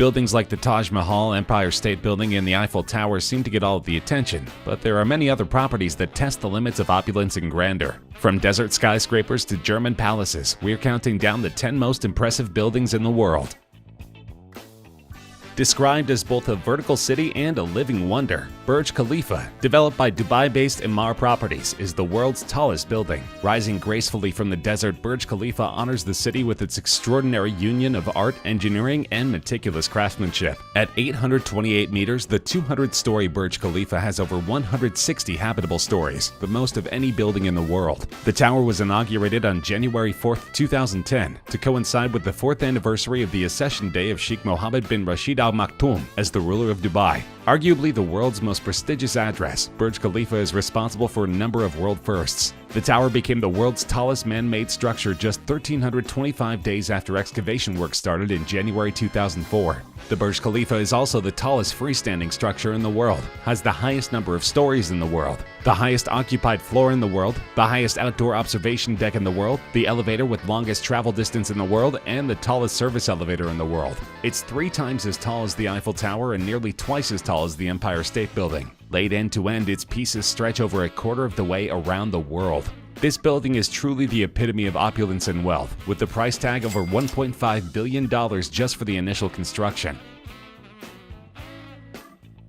Buildings like the Taj Mahal, Empire State Building, and the Eiffel Tower seem to get all of the attention, but there are many other properties that test the limits of opulence and grandeur. From desert skyscrapers to German palaces, we're counting down the 10 most impressive buildings in the world. Described as both a vertical city and a living wonder, Burj Khalifa, developed by Dubai-based Emaar Properties, is the world's tallest building. Rising gracefully from the desert, Burj Khalifa honors the city with its extraordinary union of art, engineering, and meticulous craftsmanship. At 828 meters, the 200-story Burj Khalifa has over 160 habitable stories, the most of any building in the world. The tower was inaugurated on January 4, 2010, to coincide with the 4th anniversary of the accession day of Sheikh Mohammed bin Rashid Al Maktoum as the ruler of Dubai. Arguably the world's most prestigious address, Burj Khalifa is responsible for a number of world firsts. The tower became the world's tallest man-made structure just 1,325 days after excavation work started in January 2004. The Burj Khalifa is also the tallest freestanding structure in the world, has the highest number of stories in the world, the highest occupied floor in the world, the highest outdoor observation deck in the world, the elevator with longest travel distance in the world, and the tallest service elevator in the world. It's 3 times as tall as the Eiffel Tower and nearly twice as tall as the Empire State Building. Laid end to end, its pieces stretch over a quarter of the way around the world. This building is truly the epitome of opulence and wealth, with the price tag over $1.5 billion just for the initial construction.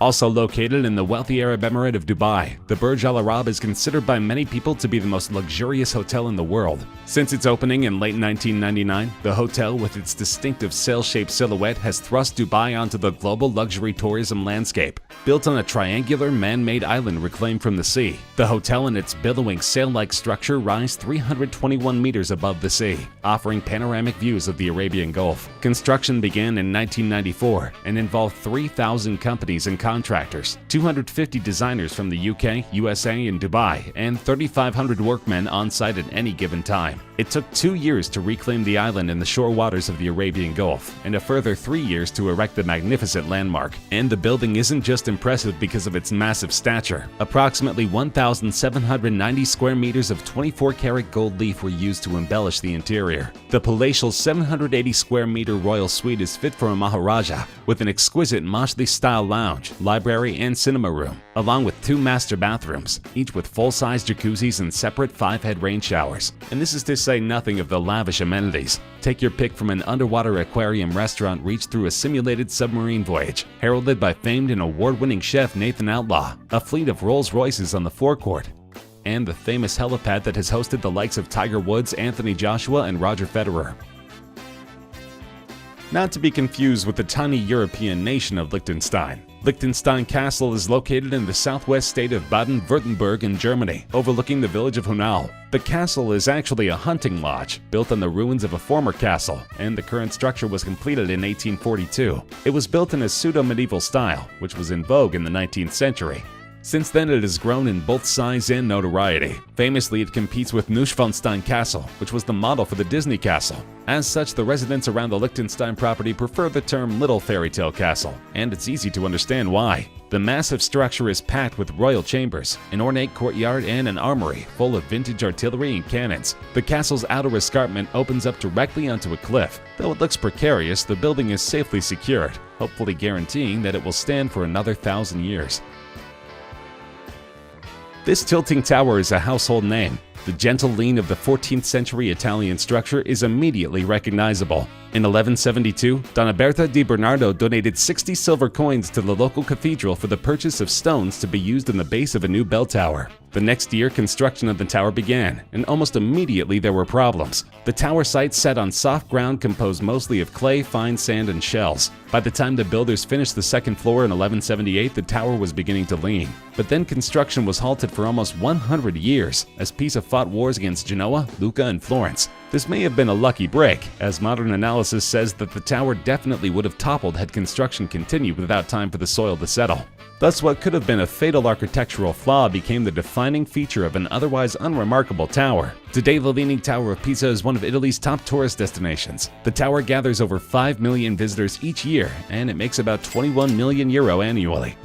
Also located in the wealthy Arab Emirate of Dubai, the Burj Al Arab is considered by many people to be the most luxurious hotel in the world. Since its opening in late 1999, the hotel, with its distinctive sail-shaped silhouette, has thrust Dubai onto the global luxury tourism landscape. Built on a triangular man-made island reclaimed from the sea, the hotel and its billowing sail-like structure rise 321 meters above the sea, offering panoramic views of the Arabian Gulf. Construction began in 1994 and involved 3,000 companies and contractors, 250 designers from the UK, USA, and Dubai, and 3,500 workmen on site at any given time. It took 2 years to reclaim the island and the shore waters of the Arabian Gulf, and a further 3 years to erect the magnificent landmark. And the building isn't just impressive because of its massive stature. Approximately 1,790 square meters of 24-karat gold leaf were used to embellish the interior. The palatial 780 square meter royal suite is fit for a Maharaja, with an exquisite Majlis-style lounge, library, and cinema room, along with 2 master bathrooms, each with full-size jacuzzis and separate 5-head rain showers. And this is to say nothing of the lavish amenities. Take your pick from an underwater aquarium restaurant reached through a simulated submarine voyage, heralded by famed and award-winning chef Nathan Outlaw, a fleet of Rolls-Royces on the forecourt, and the famous helipad that has hosted the likes of Tiger Woods, Anthony Joshua, and Roger Federer. Not to be confused with the tiny European nation of Liechtenstein. Liechtenstein Castle is located in the southwest state of Baden-Württemberg in Germany, overlooking the village of Hunau. The castle is actually a hunting lodge, built on the ruins of a former castle, and the current structure was completed in 1842. It was built in a pseudo-medieval style, which was in vogue in the 19th century. Since then, it has grown in both size and notoriety. Famously, it competes with Neuschwanstein Castle, which was the model for the Disney Castle. As such, the residents around the Liechtenstein property prefer the term Little Fairy Tale Castle, and it's easy to understand why. The massive structure is packed with royal chambers, an ornate courtyard, and an armory full of vintage artillery and cannons. The castle's outer escarpment opens up directly onto a cliff. Though it looks precarious, the building is safely secured, hopefully guaranteeing that it will stand for another 1,000 years. This tilting tower is a household name. The gentle lean of the 14th century Italian structure is immediately recognizable. In 1172, Donna di Bernardo donated 60 silver coins to the local cathedral for the purchase of stones to be used in the base of a new bell tower. The next year, construction of the tower began, and almost immediately there were problems. The tower site sat on soft ground composed mostly of clay, fine sand, and shells. By the time the builders finished the second floor in 1178, the tower was beginning to lean. But then construction was halted for almost 100 years, as Pisa fought wars against Genoa, Lucca, and Florence. This may have been a lucky break, as modern analysis says that the tower definitely would have toppled had construction continued without time for the soil to settle. Thus, what could have been a fatal architectural flaw became the defining feature of an otherwise unremarkable tower. Today, the Leaning Tower of Pisa is one of Italy's top tourist destinations. The tower gathers over 5 million visitors each year, and it makes about €21 million annually.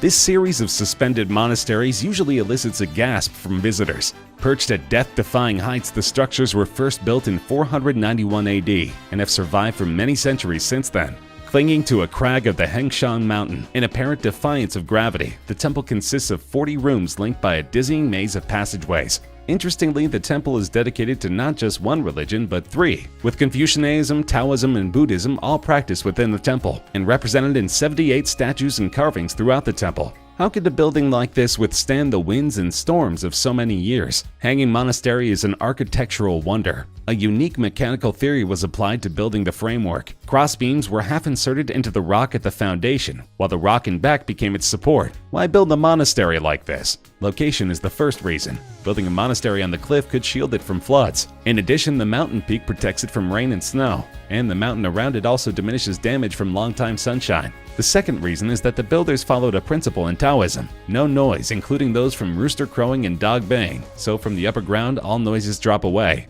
This series of suspended monasteries usually elicits a gasp from visitors. Perched at death-defying heights, the structures were first built in 491 AD and have survived for many centuries since then. Clinging to a crag of the Hengshan Mountain, in apparent defiance of gravity, the temple consists of 40 rooms linked by a dizzying maze of passageways. Interestingly, the temple is dedicated to not just one religion, but three, with Confucianism, Taoism, and Buddhism all practiced within the temple, and represented in 78 statues and carvings throughout the temple. How could a building like this withstand the winds and storms of so many years? Hanging Monastery is an architectural wonder. A unique mechanical theory was applied to building the framework. Crossbeams were half inserted into the rock at the foundation, while the rock and back became its support. Why build a monastery like this? Location is the first reason. Building a monastery on the cliff could shield it from floods. In addition, the mountain peak protects it from rain and snow, and the mountain around it also diminishes damage from long-time sunshine. The second reason is that the builders followed a principle in Taoism: no noise, including those from rooster crowing and dog baying, so from the upper ground all noises drop away.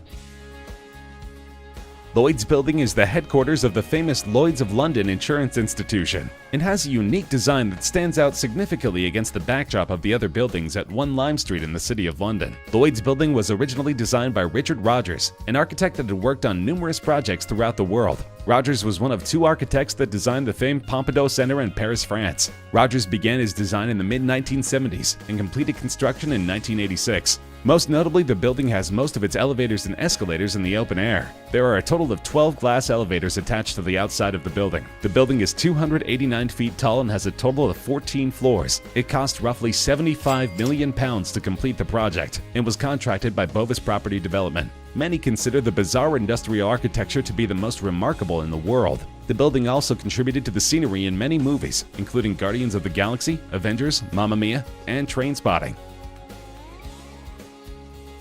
Lloyd's Building is the headquarters of the famous Lloyd's of London insurance institution. It has a unique design that stands out significantly against the backdrop of the other buildings at 1 Lime Street in the City of London. Lloyd's Building was originally designed by Richard Rogers, an architect that had worked on numerous projects throughout the world. Rogers was one of 2 architects that designed the famed Pompidou Center in Paris, France. Rogers began his design in the mid-1970s and completed construction in 1986. Most notably, the building has most of its elevators and escalators in the open air. There are a total of 12 glass elevators attached to the outside of the building. The building is 289 feet tall and has a total of 14 floors. It cost roughly £75 million to complete the project and was contracted by Bovis Property Development. Many consider the bizarre industrial architecture to be the most remarkable in the world. The building also contributed to the scenery in many movies, including Guardians of the Galaxy, Avengers, Mamma Mia, and Trainspotting.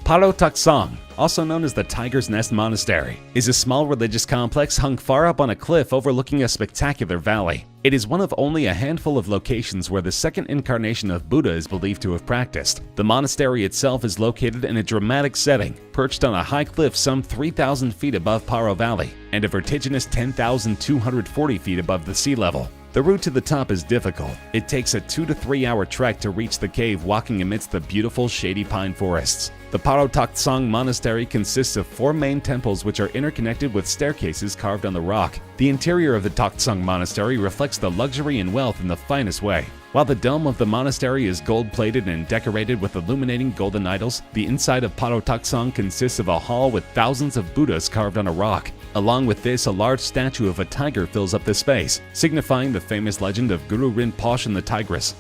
Paro Taksong, also known as the Tiger's Nest Monastery, is a small religious complex hung far up on a cliff overlooking a spectacular valley. It is one of only a handful of locations where the second incarnation of Buddha is believed to have practiced. The monastery itself is located in a dramatic setting, perched on a high cliff some 3,000 feet above Paro Valley and a vertiginous 10,240 feet above the sea level. The route to the top is difficult. It takes a 2 to 3 hour trek to reach the cave, walking amidst the beautiful shady pine forests. The Paro Taksong Monastery consists of 4 main temples which are interconnected with staircases carved on the rock. The interior of the Taksong Monastery reflects the luxury and wealth in the finest way. While the dome of the monastery is gold-plated and decorated with illuminating golden idols, the inside of Paro Taksong consists of a hall with thousands of Buddhas carved on a rock. Along with this, a large statue of a tiger fills up the space, signifying the famous legend of Guru Rinpoche and the tigress.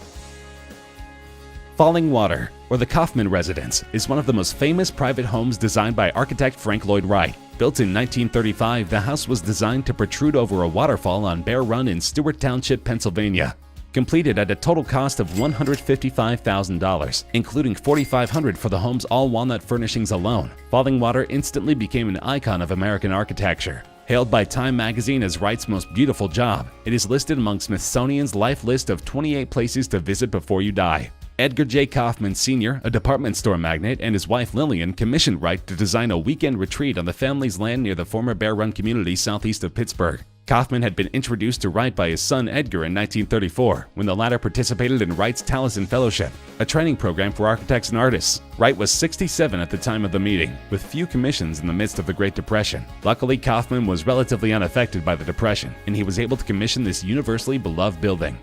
Falling Water, or the Kaufman Residence, is one of the most famous private homes designed by architect Frank Lloyd Wright. Built in 1935, the house was designed to protrude over a waterfall on Bear Run in Stewart Township, Pennsylvania. Completed at a total cost of $155,000, including $4,500 for the home's all-walnut furnishings alone, Falling Water instantly became an icon of American architecture. Hailed by Time magazine as Wright's most beautiful job, it is listed among Smithsonian's Life list of 28 places to visit before you die. Edgar J. Kaufman Sr., a department store magnate, and his wife Lillian commissioned Wright to design a weekend retreat on the family's land near the former Bear Run community southeast of Pittsburgh. Kaufman had been introduced to Wright by his son Edgar in 1934, when the latter participated in Wright's Taliesin Fellowship, a training program for architects and artists. Wright was 67 at the time of the meeting, with few commissions in the midst of the Great Depression. Luckily, Kaufman was relatively unaffected by the Depression, and he was able to commission this universally beloved building.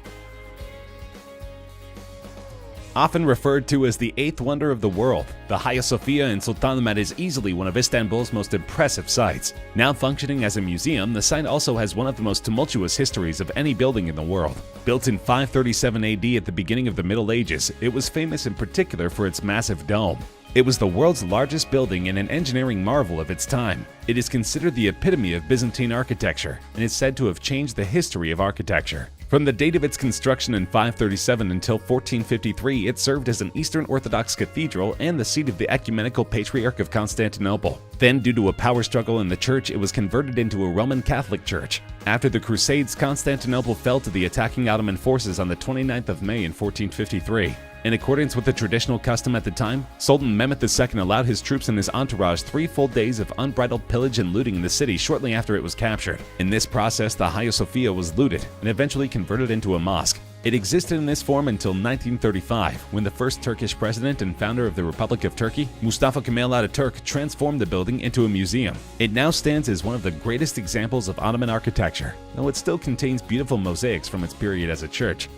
Often referred to as the 8th wonder of the world, the Hagia Sophia in Sultanahmet is easily one of Istanbul's most impressive sights. Now functioning as a museum, the site also has one of the most tumultuous histories of any building in the world. Built in 537 AD at the beginning of the Middle Ages, it was famous in particular for its massive dome. It was the world's largest building and an engineering marvel of its time. It is considered the epitome of Byzantine architecture and is said to have changed the history of architecture. From the date of its construction in 537 until 1453, it served as an Eastern Orthodox cathedral and the seat of the Ecumenical Patriarch of Constantinople. Then, due to a power struggle in the church, it was converted into a Roman Catholic church. After the Crusades, Constantinople fell to the attacking Ottoman forces on the 29th of May in 1453. In accordance with the traditional custom at the time, Sultan Mehmet II allowed his troops and his entourage 3 full days of unbridled pillage and looting in the city shortly after it was captured. In this process, the Hagia Sophia was looted and eventually converted into a mosque. It existed in this form until 1935, when the first Turkish president and founder of the Republic of Turkey, Mustafa Kemal Ataturk, transformed the building into a museum. It now stands as one of the greatest examples of Ottoman architecture, though it still contains beautiful mosaics from its period as a church.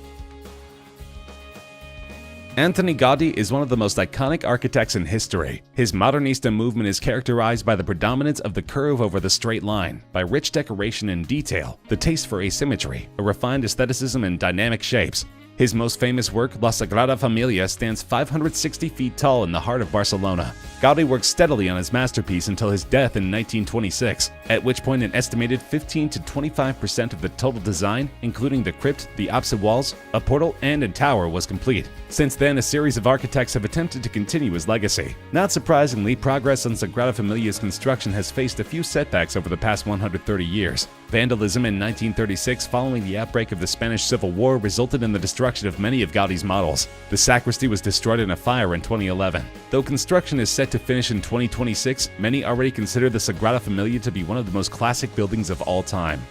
Antoni Gaudi is one of the most iconic architects in history. His Modernista movement is characterized by the predominance of the curve over the straight line, by rich decoration and detail, the taste for asymmetry, a refined aestheticism and dynamic shapes. His most famous work, La Sagrada Familia, stands 560 feet tall in the heart of Barcelona. Gaudi worked steadily on his masterpiece until his death in 1926, at which point an estimated 15 to 25% of the total design, including the crypt, the apse walls, a portal, and a tower, was complete. Since then, a series of architects have attempted to continue his legacy. Not surprisingly, progress on Sagrada Familia's construction has faced a few setbacks over the past 130 years. Vandalism in 1936, following the outbreak of the Spanish Civil War, resulted in the destruction of many of Gaudi's models. The sacristy was destroyed in a fire in 2011. Though construction is set to finish in 2026, many already consider the Sagrada Familia to be one of the most classic buildings of all time.